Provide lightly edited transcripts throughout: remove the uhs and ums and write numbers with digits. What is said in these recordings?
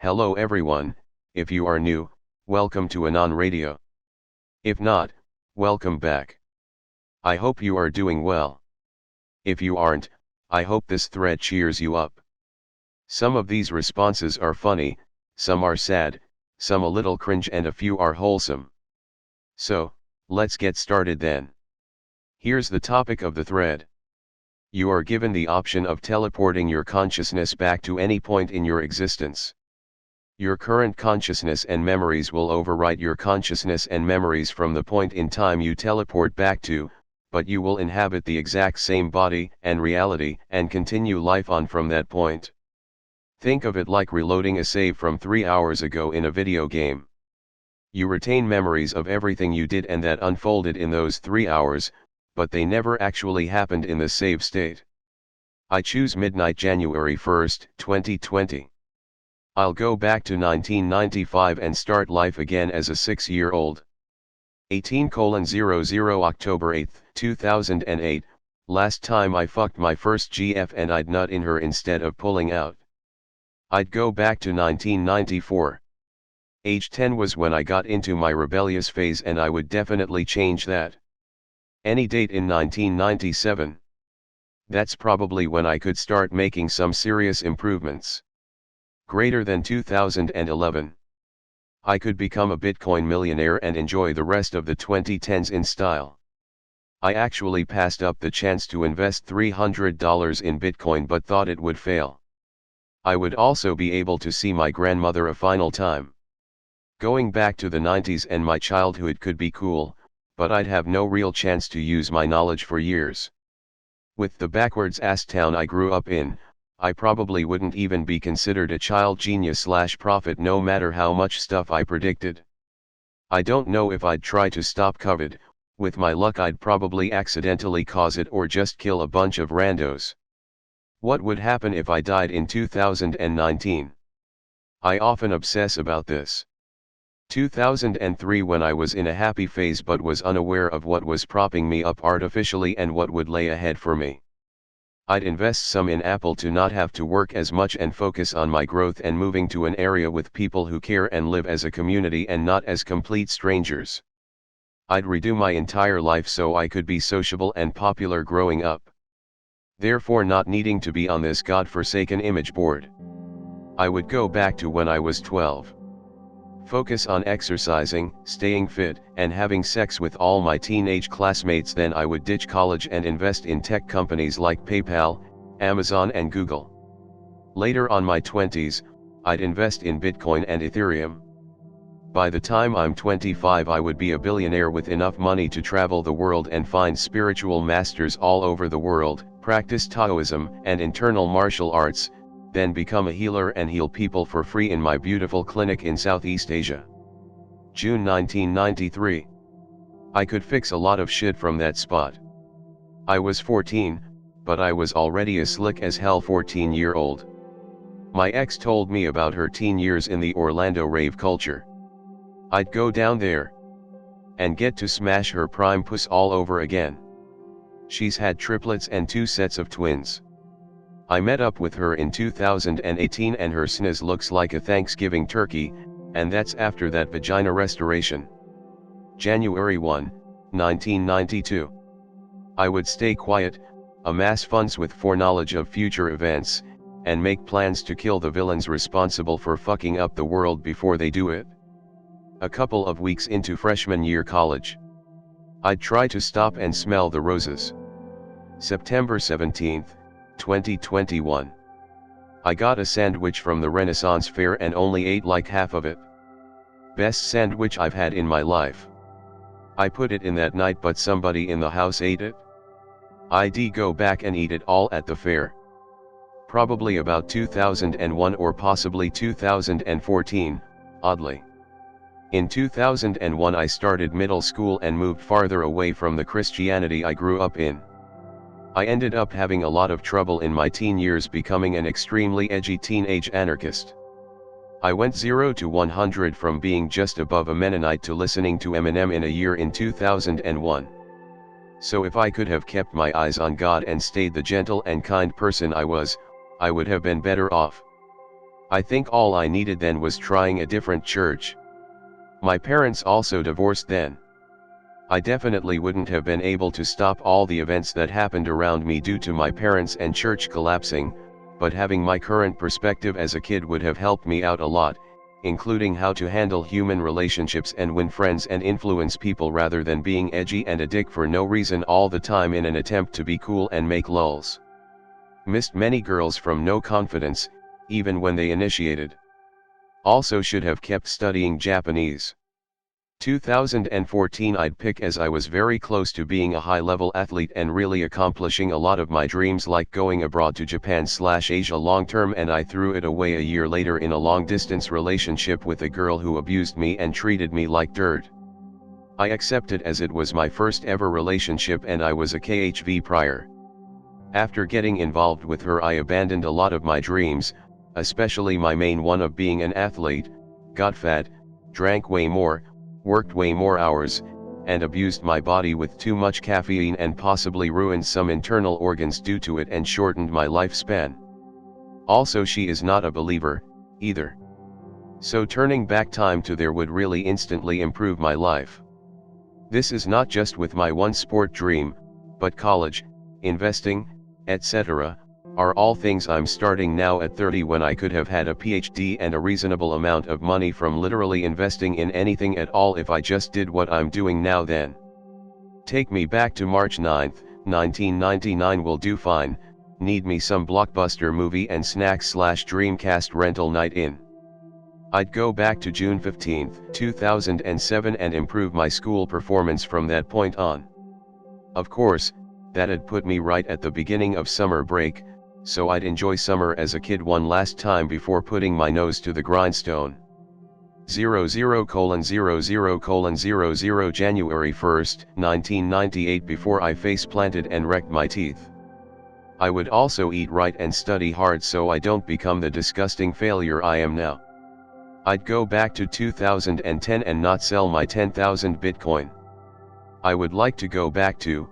Hello everyone, if you are new, welcome to Anon Radio. If not, welcome back. I hope you are doing well. If you aren't, I hope this thread cheers you up. Some of these responses are funny, some are sad, some a little cringe, and a few are wholesome. So, let's get started then. Here's the topic of the thread. You are given the option of teleporting your consciousness back to any point in your existence. Your current consciousness and memories will overwrite your consciousness and memories from the point in time you teleport back to, but you will inhabit the exact same body and reality and continue life on from that point. Think of it like reloading a save from 3 hours ago in a video game. You retain memories of everything you did and that unfolded in those 3 hours, but they never actually happened in the save state. I choose midnight January 1st, 2020. I'll go back to 1995 and start life again as a 6-year-old. 18:00 October 8, 2008, last time I fucked my first GF and I'd nut in her instead of pulling out. I'd go back to 1994. Age 10 was when I got into my rebellious phase and I would definitely change that. Any date in 1997. That's probably when I could start making some serious improvements. Greater than 2011. I could become a Bitcoin millionaire and enjoy the rest of the 2010s in style. I actually passed up the chance to invest $300 in Bitcoin but thought it would fail. I would also be able to see my grandmother a final time. Going back to the 90s and my childhood could be cool, but I'd have no real chance to use my knowledge for years. With the backwards ass town I grew up in, I probably wouldn't even be considered a child genius/prophet no matter how much stuff I predicted. I don't know if I'd try to stop COVID, with my luck I'd probably accidentally cause it or just kill a bunch of randos. What would happen if I died in 2019? I often obsess about this. 2003 when I was in a happy phase but was unaware of what was propping me up artificially and what would lay ahead for me. I'd invest some in Apple to not have to work as much and focus on my growth and moving to an area with people who care and live as a community and not as complete strangers. I'd redo my entire life so I could be sociable and popular growing up. Therefore not needing to be on this godforsaken image board. I would go back to when I was 12. Focus on exercising, staying fit, and having sex with all my teenage classmates. Then I would ditch college and invest in tech companies like PayPal, Amazon and Google. Later on my 20s, I'd invest in Bitcoin and Ethereum. By the time I'm 25 I would be a billionaire with enough money to travel the world and find spiritual masters all over the world, practice Taoism and internal martial arts, then become a healer and heal people for free in my beautiful clinic in Southeast Asia. June 1993. I could fix a lot of shit from that spot. I was 14, but I was already a slick as hell 14-year-old. My ex told me about her teen years in the Orlando rave culture. I'd go down there and get to smash her prime puss all over again. She's had triplets and 2 sets of twins. I met up with her in 2018 and her sniz looks like a Thanksgiving turkey, and that's after that vagina restoration. January 1, 1992. I would stay quiet, amass funds with foreknowledge of future events, and make plans to kill the villains responsible for fucking up the world before they do it. A couple of weeks into freshman year college. I'd try to stop and smell the roses. September 17th. 2021. I got a sandwich from the Renaissance Fair and only ate like half of it. Best sandwich I've had in my life. I put it in that night but somebody in the house ate it. I'd go back and eat it all at the fair. Probably about 2001 or possibly 2014, oddly. In 2001 I started middle school and moved farther away from the Christianity I grew up in. I ended up having a lot of trouble in my teen years becoming an extremely edgy teenage anarchist. I went 0 to 100 from being just above a Mennonite to listening to Eminem in a year in 2001. So if I could have kept my eyes on God and stayed the gentle and kind person I was, I would have been better off. I think all I needed then was trying a different church. My parents also divorced then. I definitely wouldn't have been able to stop all the events that happened around me due to my parents and church collapsing, but having my current perspective as a kid would have helped me out a lot, including how to handle human relationships and win friends and influence people rather than being edgy and a dick for no reason all the time in an attempt to be cool and make lulz. Missed many girls from no confidence, even when they initiated. Also should have kept studying Japanese. 2014 I'd pick as I was very close to being a high-level athlete and really accomplishing a lot of my dreams like going abroad to Japan/Asia long-term, and I threw it away a year later in a long-distance relationship with a girl who abused me and treated me like dirt. I accepted as it was my first ever relationship and I was a KHV prior. After getting involved with her I abandoned a lot of my dreams, especially my main one of being an athlete, got fat, drank way more, worked way more hours, and abused my body with too much caffeine and possibly ruined some internal organs due to it and shortened my lifespan. Also she is not a believer, either. So turning back time to there would really instantly improve my life. This is not just with my one sport dream, but college, investing, etc., are all things I'm starting now at 30 when I could have had a PhD and a reasonable amount of money from literally investing in anything at all if I just did what I'm doing now then. Take me back to March 9, 1999 will do fine, need me some blockbuster movie and snacks/Dreamcast rental night in. I'd go back to June 15, 2007 and improve my school performance from that point on. Of course, that'd put me right at the beginning of summer break, so I'd enjoy summer as a kid one last time before putting my nose to the grindstone. 00:00:00 January 1, 1998 before I face planted and wrecked my teeth. I would also eat right and study hard so I don't become the disgusting failure I am now. I'd go back to 2010 and not sell my 10,000 Bitcoin. I would like to go back to,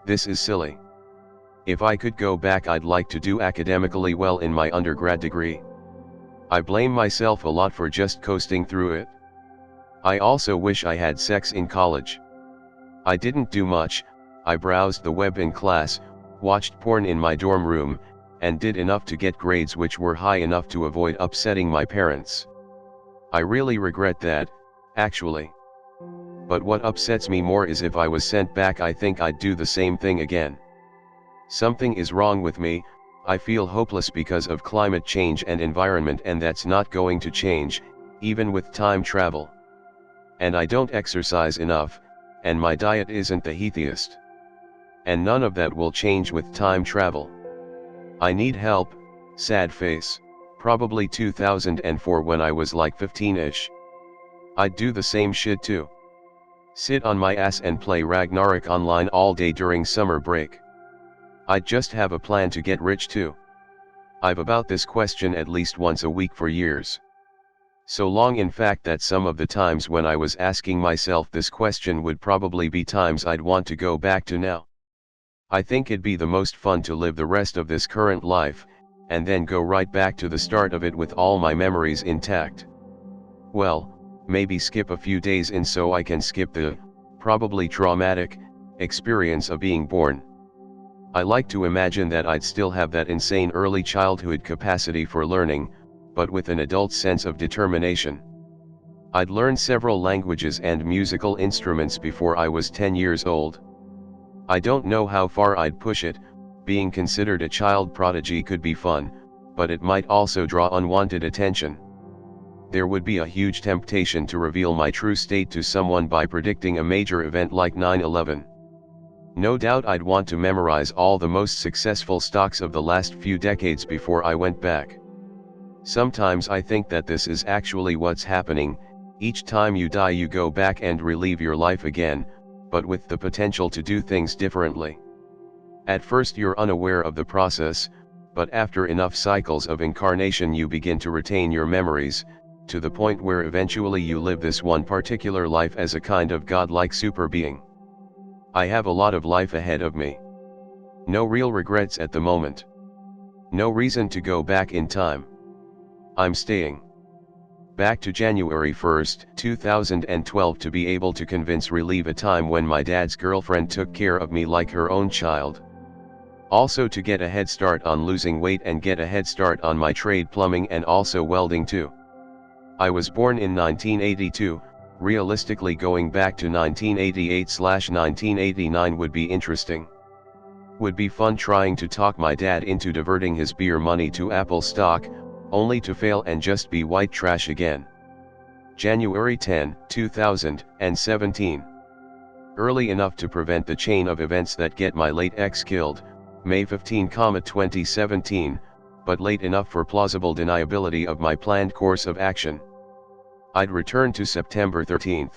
this is silly. If I could go back I'd like to do academically well in my undergrad degree. I blame myself a lot for just coasting through it. I also wish I had sex in college. I didn't do much, I browsed the web in class, watched porn in my dorm room, and did enough to get grades which were high enough to avoid upsetting my parents. I really regret that, actually. But what upsets me more is if I was sent back I think I'd do the same thing again. Something is wrong with me, I feel hopeless because of climate change and environment and that's not going to change, even with time travel. And I don't exercise enough, and my diet isn't the healthiest. And none of that will change with time travel. I need help, sad face, probably 2004 when I was like 15-ish. I'd do the same shit too. Sit on my ass and play Ragnarok online all day during summer break. I'd just have a plan to get rich too. I've about this question at least once a week for years. So long in fact that some of the times when I was asking myself this question would probably be times I'd want to go back to now. I think it'd be the most fun to live the rest of this current life, and then go right back to the start of it with all my memories intact. Well, maybe skip a few days in so I can skip the, probably traumatic, experience of being born. I like to imagine that I'd still have that insane early childhood capacity for learning, but with an adult sense of determination. I'd learn several languages and musical instruments before I was 10 years old. I don't know how far I'd push it, being considered a child prodigy could be fun, but it might also draw unwanted attention. There would be a huge temptation to reveal my true state to someone by predicting a major event like 9/11. No doubt I'd want to memorize all the most successful stocks of the last few decades before I went back. Sometimes I think that this is actually what's happening, each time you die you go back and relive your life again, but with the potential to do things differently. At first you're unaware of the process, but after enough cycles of incarnation you begin to retain your memories, to the point where eventually you live this one particular life as a kind of godlike super being. I have a lot of life ahead of me. No real regrets at the moment. No reason to go back in time. I'm staying. Back to January 1st, 2012 to be able to convince relieve a time when my dad's girlfriend took care of me like her own child. Also to get a head start on losing weight and get a head start on my trade plumbing and also welding too. I was born in 1982, realistically going back to 1988/1989 would be interesting. Would be fun trying to talk my dad into diverting his beer money to Apple stock, only to fail and just be white trash again. January 10, 2017. Early enough to prevent the chain of events that get my late ex killed, May 15, 2017, but late enough for plausible deniability of my planned course of action. I'd return to September 13,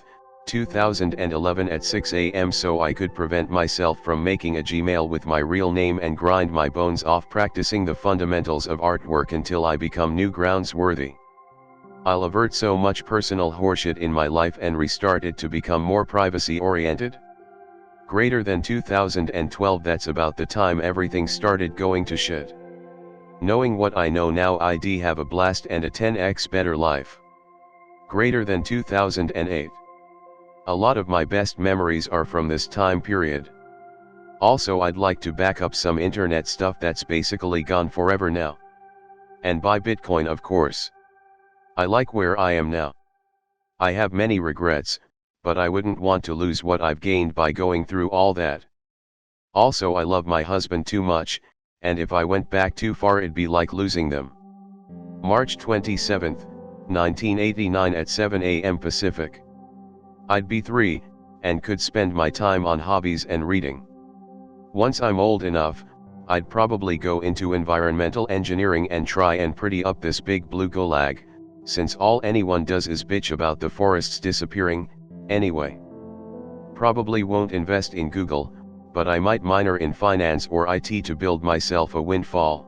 2011 at 6 a.m. so I could prevent myself from making a Gmail with my real name and grind my bones off practicing the fundamentals of artwork until I become Newgrounds worthy. I'll avert so much personal horseshit in my life and restart it to become more privacy oriented. Greater than 2012, that's about the time everything started going to shit. Knowing what I know now, I'd have a blast and a 10x better life. Greater than 2008. A lot of my best memories are from this time period. Also, I'd like to back up some internet stuff that's basically gone forever now. And buy Bitcoin, of course. I like where I am now. I have many regrets, but I wouldn't want to lose what I've gained by going through all that. Also, I love my husband too much, and if I went back too far it'd be like losing them. March 27, 1989 at 7 a.m. Pacific. I'd be 3, and could spend my time on hobbies and reading. Once I'm old enough, I'd probably go into environmental engineering and try and pretty up this big blue gulag, since all anyone does is bitch about the forests disappearing, anyway. Probably won't invest in Google, but I might minor in finance or IT to build myself a windfall.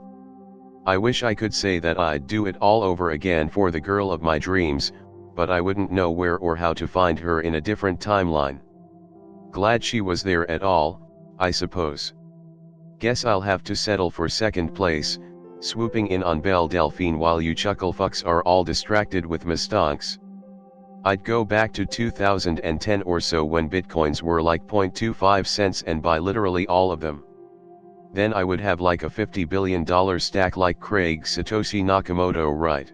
I wish I could say that I'd do it all over again for the girl of my dreams, but I wouldn't know where or how to find her in a different timeline. Glad she was there at all, I suppose. Guess I'll have to settle for second place, swooping in on Belle Delphine while you chuckle fucks are all distracted with mistonks. I'd go back to 2010 or so when bitcoins were like 0.25 cents and buy literally all of them. Then I would have like a $50 billion stack like Craig Satoshi Nakamoto, right?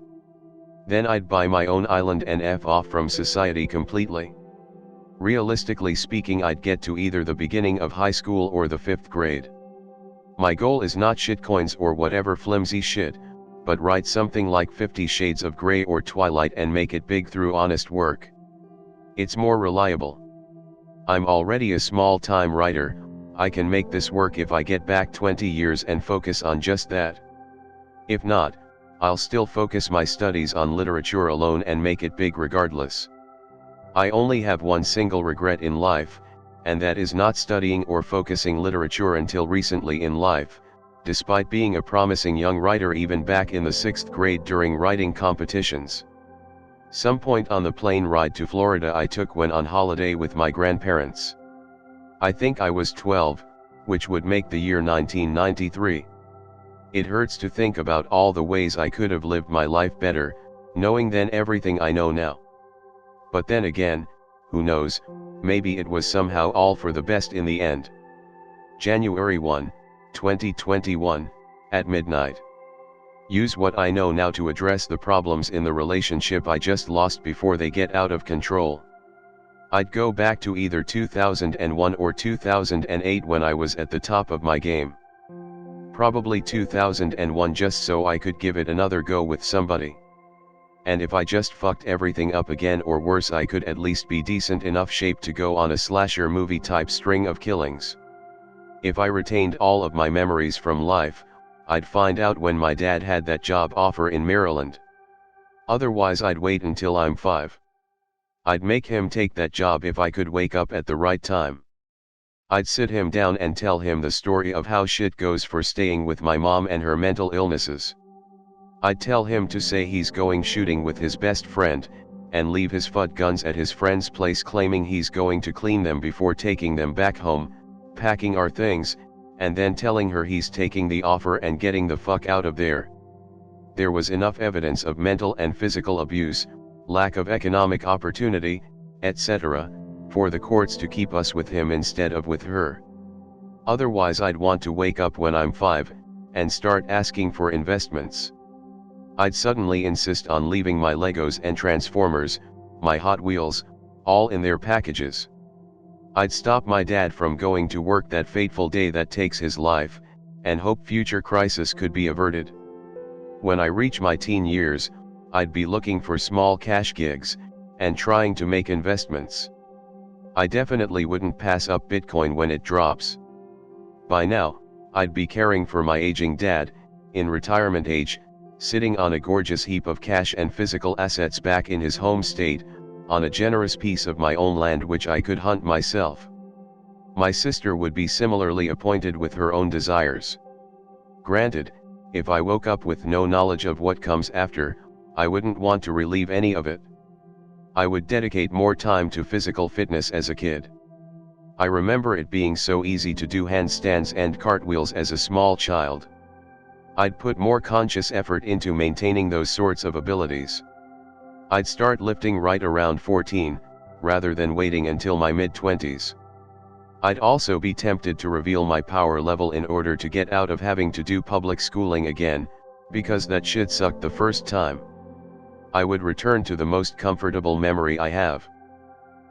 Then I'd buy my own island and F off from society completely. Realistically speaking, I'd get to either the beginning of high school or the 5th grade. My goal is not shitcoins or whatever flimsy shit, but write something like 50 Shades of Grey or Twilight and make it big through honest work. It's more reliable. I'm already a small-time writer, I can make this work if I get back 20 years and focus on just that. If not, I'll still focus my studies on literature alone and make it big regardless. I only have one single regret in life, and that is not studying or focusing literature until recently in life, despite being a promising young writer even back in the 6th grade during writing competitions. Some point on the plane ride to Florida I took when on holiday with my grandparents. I think I was 12, which would make the year 1993. It hurts to think about all the ways I could have lived my life better, knowing then everything I know now. But then again, who knows, maybe it was somehow all for the best in the end. January 1, 2021, at midnight. Use what I know now to address the problems in the relationship I just lost before they get out of control. I'd go back to either 2001 or 2008 when I was at the top of my game. Probably 2001 just so I could give it another go with somebody. And if I just fucked everything up again or worse, I could at least be decent enough shape to go on a slasher movie type string of killings. If I retained all of my memories from life, I'd find out when my dad had that job offer in Maryland. Otherwise I'd wait until I'm 5. I'd make him take that job if I could wake up at the right time. I'd sit him down and tell him the story of how shit goes for staying with my mom and her mental illnesses. I'd tell him to say he's going shooting with his best friend, and leave his FUD guns at his friend's place claiming he's going to clean them before taking them back home, packing our things, and then telling her he's taking the offer and getting the fuck out of there. there was enough evidence of mental and physical abuse, lack of economic opportunity, etc., for the courts to keep us with him instead of with her. Otherwise I'd want to wake up when I'm 5, and start asking for investments. I'd suddenly insist on leaving my Legos and Transformers, my Hot Wheels, all in their packages. I'd stop my dad from going to work that fateful day that takes his life, and hope future crisis could be averted. When I reach my teen years, I'd be looking for small cash gigs, and trying to make investments. I definitely wouldn't pass up Bitcoin when it drops. By now, I'd be caring for my aging dad, in retirement age, sitting on a gorgeous heap of cash and physical assets back in his home state, on a generous piece of my own land which I could hunt myself. My sister would be similarly appointed with her own desires. Granted, if I woke up with no knowledge of what comes after, I wouldn't want to relieve any of it. I would dedicate more time to physical fitness as a kid. I remember it being so easy to do handstands and cartwheels as a small child. I'd put more conscious effort into maintaining those sorts of abilities. I'd start lifting right around 14, rather than waiting until my mid-20s. I'd also be tempted to reveal my power level in order to get out of having to do public schooling again, because that shit sucked the first time. I would return to the most comfortable memory I have.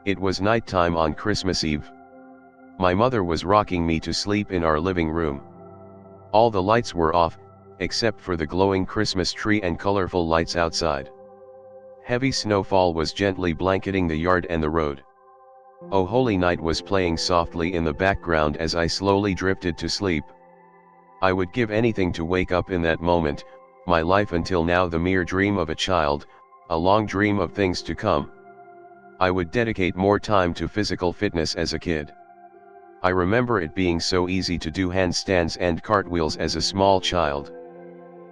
It was nighttime on Christmas Eve. My mother was rocking me to sleep in our living room. All the lights were off, except for the glowing Christmas tree and colorful lights outside. Heavy snowfall was gently blanketing the yard and the road. "O Holy Night" was playing softly in the background as I slowly drifted to sleep. I would give anything to wake up in that moment, my life until now the mere dream of a child, a long dream of things to come. I would dedicate more time to physical fitness as a kid. I remember it being so easy to do handstands and cartwheels as a small child.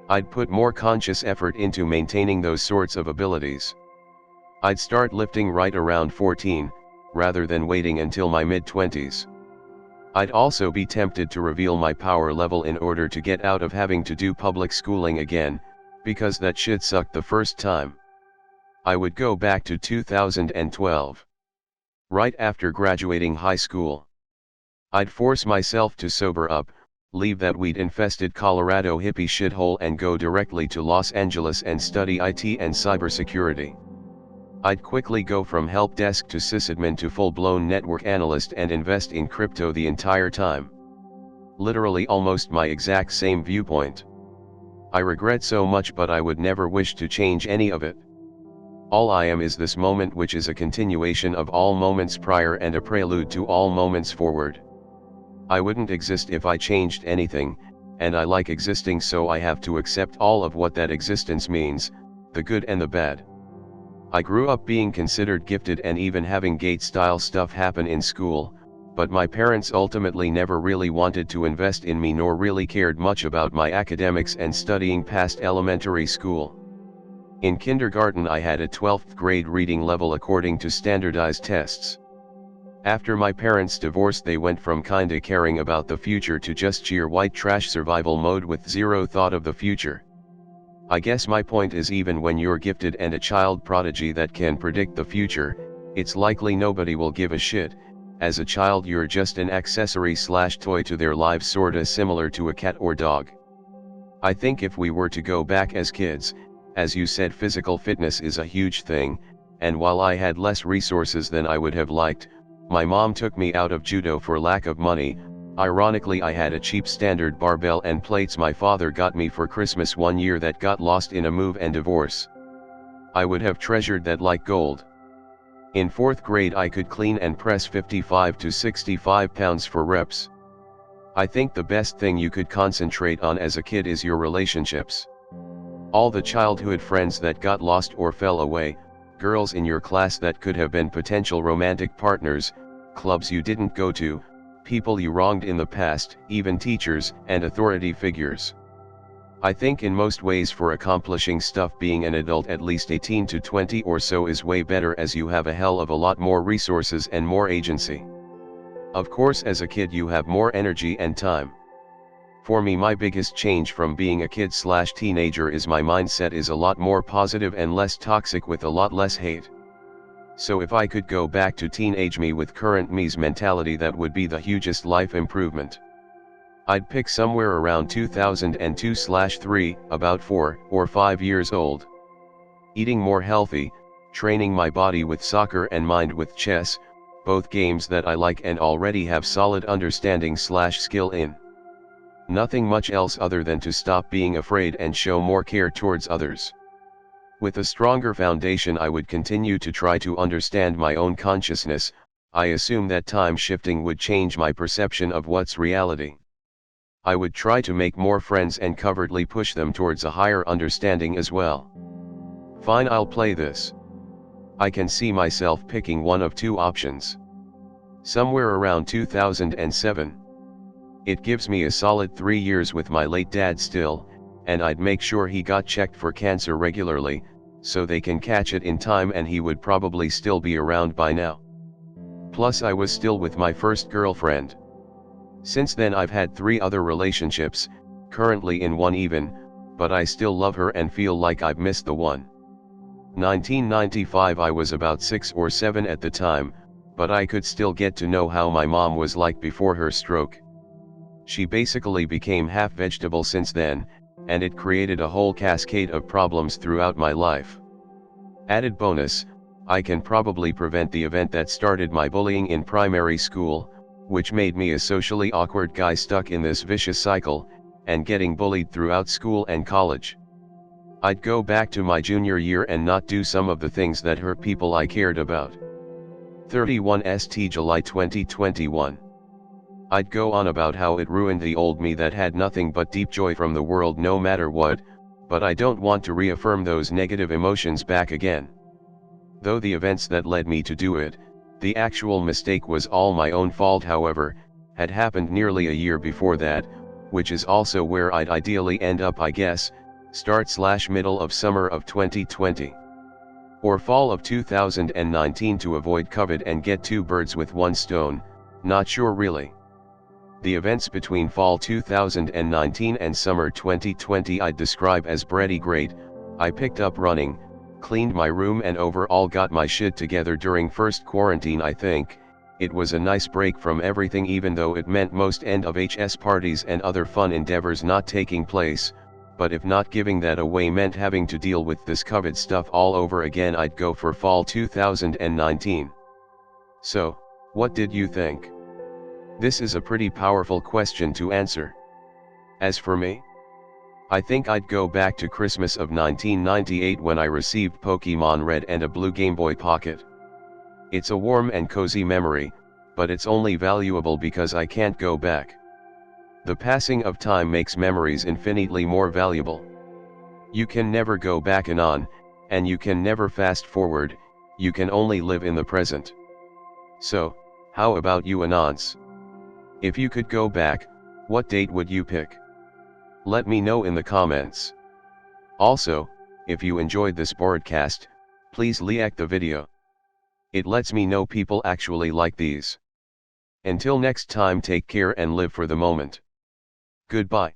I'd put more conscious effort into maintaining those sorts of abilities. I'd start lifting right around 14, rather than waiting until my mid-20s. I'd also be tempted to reveal my power level in order to get out of having to do public schooling again, because that shit sucked the first time. I would go back to 2012. Right after graduating high school. I'd force myself to sober up, leave that weed-infested Colorado hippie shithole and go directly to Los Angeles and study IT and cybersecurity. I'd quickly go from help desk to sysadmin to full-blown network analyst and invest in crypto the entire time. Literally almost my exact same viewpoint. I regret so much, but I would never wish to change any of it. All I am is this moment, which is a continuation of all moments prior and a prelude to all moments forward. I wouldn't exist if I changed anything, and I like existing, so I have to accept all of what that existence means, the good and the bad. I grew up being considered gifted and even having Gates-style stuff happen in school, but my parents ultimately never really wanted to invest in me nor really cared much about my academics and studying past elementary school. In kindergarten I had a 12th grade reading level according to standardized tests. After my parents' divorce they went from kinda caring about the future to just sheer white trash survival mode with zero thought of the future. I guess my point is, even when you're gifted and a child prodigy that can predict the future, it's likely nobody will give a shit. As a child you're just an accessory/toy to their lives, sorta similar to a cat or dog. I think if we were to go back as kids, as you said, physical fitness is a huge thing, and while I had less resources than I would have liked, my mom took me out of judo for lack of money. Ironically, I had a cheap standard barbell and plates my father got me for Christmas one year that got lost in a move and divorce. I would have treasured that like gold. In 4th grade I could clean and press 55 to 65 pounds for reps. I think the best thing you could concentrate on as a kid is your relationships. All the childhood friends that got lost or fell away, girls in your class that could have been potential romantic partners, clubs you didn't go to, people you wronged in the past, even teachers and authority figures. I think in most ways for accomplishing stuff being an adult at least 18 to 20 or so is way better, as you have a hell of a lot more resources and more agency. Of course as a kid you have more energy and time. For me, my biggest change from being a kid/teenager is my mindset is a lot more positive and less toxic with a lot less hate. So if I could go back to teenage me with current me's mentality, that would be the hugest life improvement. I'd pick somewhere around 2002/3, about 4 or 5 years old. Eating more healthy, training my body with soccer and mind with chess, both games that I like and already have solid understanding/skill in. Nothing much else other than to stop being afraid and show more care towards others. With a stronger foundation, I would continue to try to understand my own consciousness. I assume that time shifting would change my perception of what's reality. I would try to make more friends and covertly push them towards a higher understanding as well. Fine, I'll play this. I can see myself picking one of two options. Somewhere around 2007. It gives me a solid 3 years with my late dad still, and I'd make sure he got checked for cancer regularly, so they can catch it in time, and he would probably still be around by now. Plus, I was still with my first girlfriend. Since then I've had 3 other relationships, currently in one even, but I still love her and feel like I've missed the one. 1995, I was about 6 or 7 at the time, but I could still get to know how my mom was like before her stroke. She basically became half vegetable since then, and it created a whole cascade of problems throughout my life. Added bonus, I can probably prevent the event that started my bullying in primary school, which made me a socially awkward guy stuck in this vicious cycle, and getting bullied throughout school and college. I'd go back to my junior year and not do some of the things that hurt people I cared about. 31 St. July 2021. I'd go on about how it ruined the old me that had nothing but deep joy from the world no matter what, but I don't want to reaffirm those negative emotions back again. Though the events that led me to do it, the actual mistake was all my own fault, however, had happened nearly a year before that, which is also where I'd ideally end up, I guess, start/middle of summer of 2020. Or fall of 2019 to avoid COVID and get 2 birds with 1 stone, not sure really. The events between fall 2019 and summer 2020 I'd describe as pretty great. I picked up running, cleaned my room, and overall got my shit together during first quarantine. I think it was a nice break from everything, even though it meant most end of HS parties and other fun endeavors not taking place, but if not giving that away meant having to deal with this COVID stuff all over again, I'd go for fall 2019. So, what did you think? This is a pretty powerful question to answer. As for me, I think I'd go back to Christmas of 1998 when I received Pokemon Red and a blue Game Boy Pocket. It's a warm and cozy memory, but it's only valuable because I can't go back. The passing of time makes memories infinitely more valuable. You can never go back, Anon, and you can never fast forward, you can only live in the present. So, how about you, Anons? If you could go back, what date would you pick? Let me know in the comments. Also, if you enjoyed this broadcast, please like the video. It lets me know people actually like these. Until next time, take care and live for the moment. Goodbye.